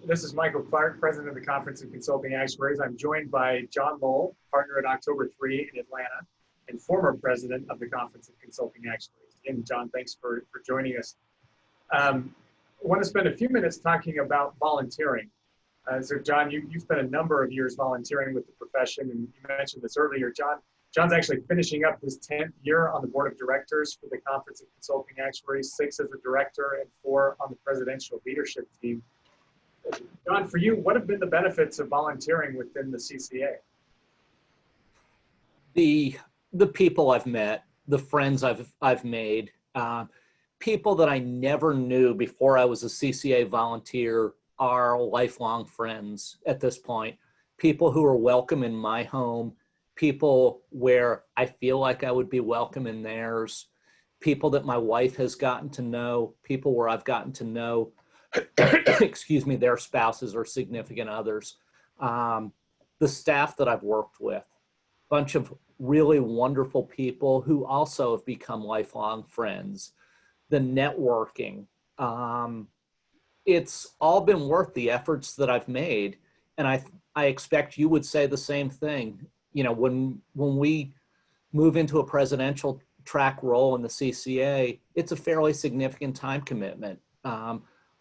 This is Michael Clark, President of the Conference of Consulting Actuaries. I'm joined by John Lowell, partner at October 3 in Atlanta, and former President of the Conference of Consulting Actuaries. And John, thanks for joining us. I want to spend a few minutes talking about volunteering. So John, you spent a number of years volunteering with the profession, and you mentioned this earlier. John's actually finishing up his 10th year on the board of directors for the Conference of Consulting Actuaries, 6 as a director and 4 on the presidential leadership team. John, for you, what have been the benefits of volunteering within the CCA? The people I've met, the friends I've made, people that I never knew before I was a CCA volunteer are lifelong friends at this point. People who are welcome in my home, people where I feel like I would be welcome in theirs, people that my wife has gotten to know, people where I've gotten to know excuse me, their spouses or significant others, the staff that I've worked with, a bunch of really wonderful people who also have become lifelong friends, the networking. It's all been worth the efforts that I've made. And I expect you would say the same thing. You know, when we move into a presidential track role in the CCA, it's a fairly significant time commitment.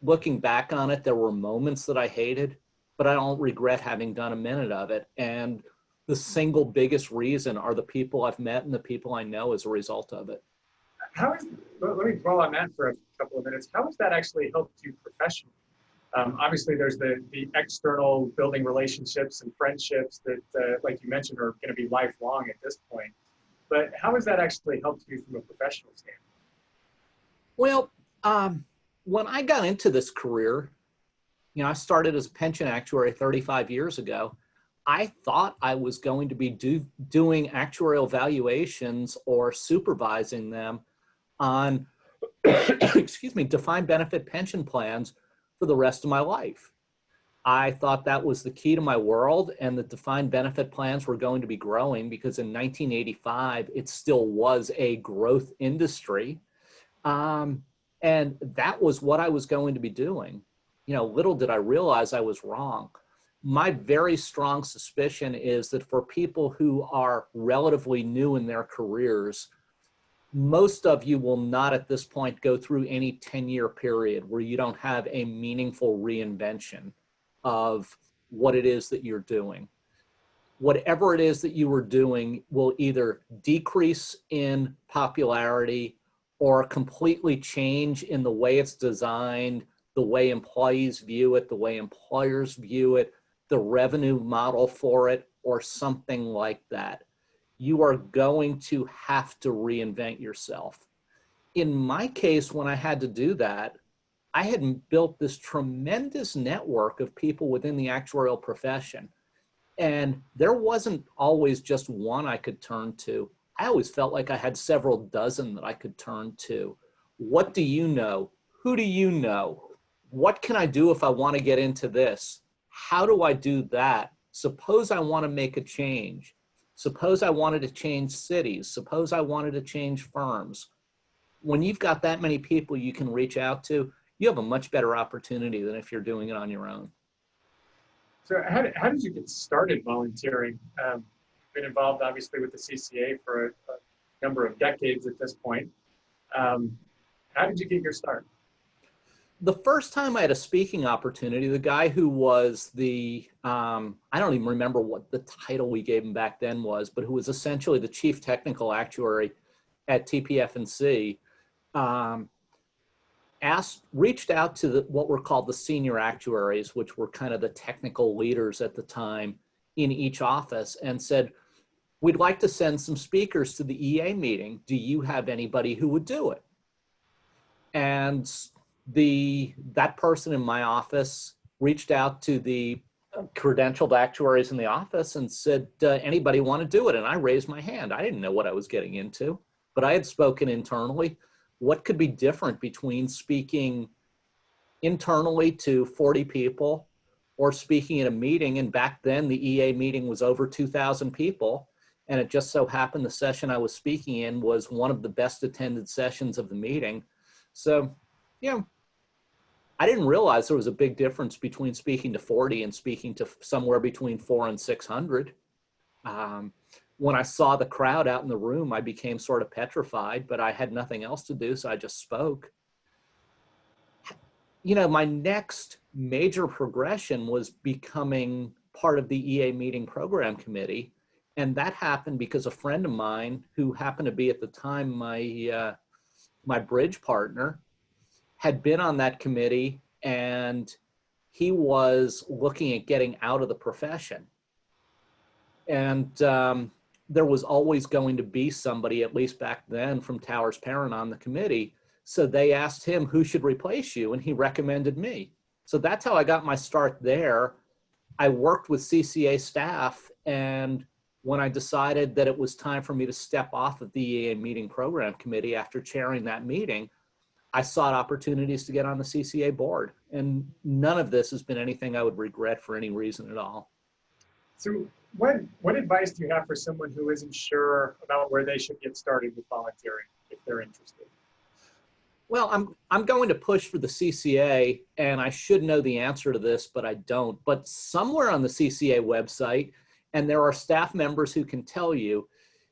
Looking back on it, there were moments that I hated, but I don't regret having done a minute of it. And the single biggest reason are the people I've met and the people I know as a result of it. Let me dwell on that for a couple of minutes. How has that actually helped you professionally? Obviously, there's the external building relationships and friendships that, like you mentioned, are going to be lifelong at this point. But how has that actually helped you from a professional standpoint? Well, when I got into this career, you know, I started as a pension actuary 35 years ago. I thought I was going to be doing actuarial valuations or supervising them on, excuse me, defined benefit pension plans for the rest of my life. I thought that was the key to my world, and that defined benefit plans were going to be growing because in 1985, it still was a growth industry. And that was what I was going to be doing. You know, little did I realize I was wrong. My very strong suspicion is that for people who are relatively new in their careers, most of you will not at this point go through any 10-year period where you don't have a meaningful reinvention of what it is that you're doing. Whatever it is that you were doing will either decrease in popularity or completely change in the way it's designed, the way employees view it, the way employers view it, the revenue model for it, or something like that. You are going to have to reinvent yourself. In my case, when I had to do that, I had built this tremendous network of people within the actuarial profession. And there wasn't always just one I could turn to. I always felt like I had several dozen that I could turn to. What do you know? Who do you know? What can I do if I want to get into this? How do I do that? Suppose I want to make a change. Suppose I wanted to change cities. Suppose I wanted to change firms. When you've got that many people you can reach out to, you have a much better opportunity than if you're doing it on your own. So how did you get started volunteering? Been involved obviously with the CCA for a number of decades at this point. How did you get your start? The first time I had a speaking opportunity, the guy who was the, I don't even remember what the title we gave him back then was, but who was essentially the chief technical actuary at TPF&C, reached out to what were called the senior actuaries, which were kind of the technical leaders at the time in each office, and said, we'd like to send some speakers to the EA meeting. Do you have anybody who would do it? And that person in my office reached out to the credentialed actuaries in the office and said, anybody want to do it? And I raised my hand. I didn't know what I was getting into, but I had spoken internally. What could be different between speaking internally to 40 people or speaking at a meeting? And back then the EA meeting was over 2,000 people. And it just so happened the session I was speaking in was one of the best attended sessions of the meeting. So, you know, I didn't realize there was a big difference between speaking to 40 and speaking to somewhere between 400 and 600. When I saw the crowd out in the room, I became sort of petrified, but I had nothing else to do, so I just spoke. You know, my next major progression was becoming part of the EA meeting program committee. And that happened because a friend of mine, who happened to be at the time my bridge partner, had been on that committee, and he was looking at getting out of the profession. And there was always going to be somebody, at least back then, from Towers Perrin on the committee. So they asked him who should replace you, and he recommended me. So that's how I got my start there. I worked with CCA staff, and when I decided that it was time for me to step off of the EA meeting program committee after chairing that meeting, I sought opportunities to get on the CCA board. And none of this has been anything I would regret for any reason at all. So what advice do you have for someone who isn't sure about where they should get started with volunteering if they're interested? Well, I'm going to push for the CCA, and I should know the answer to this, but I don't. But somewhere on the CCA website, and there are staff members who can tell you,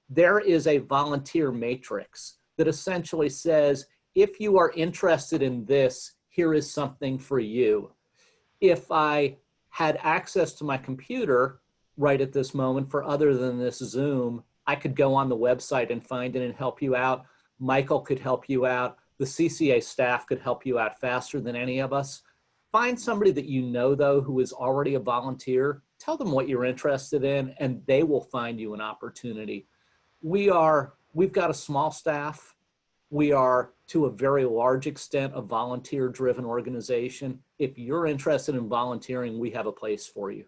there is a volunteer matrix that essentially says, if you are interested in this, here is something for you. If I had access to my computer right at this moment for other than this Zoom, I could go on the website and find it and help you out. Michael could help you out. The CCA staff could help you out faster than any of us. Find somebody that you know, though, who is already a volunteer. Tell them what you're interested in, and they will find you an opportunity. We've got a small staff. We are, to a very large extent, a volunteer-driven organization. If you're interested in volunteering, we have a place for you.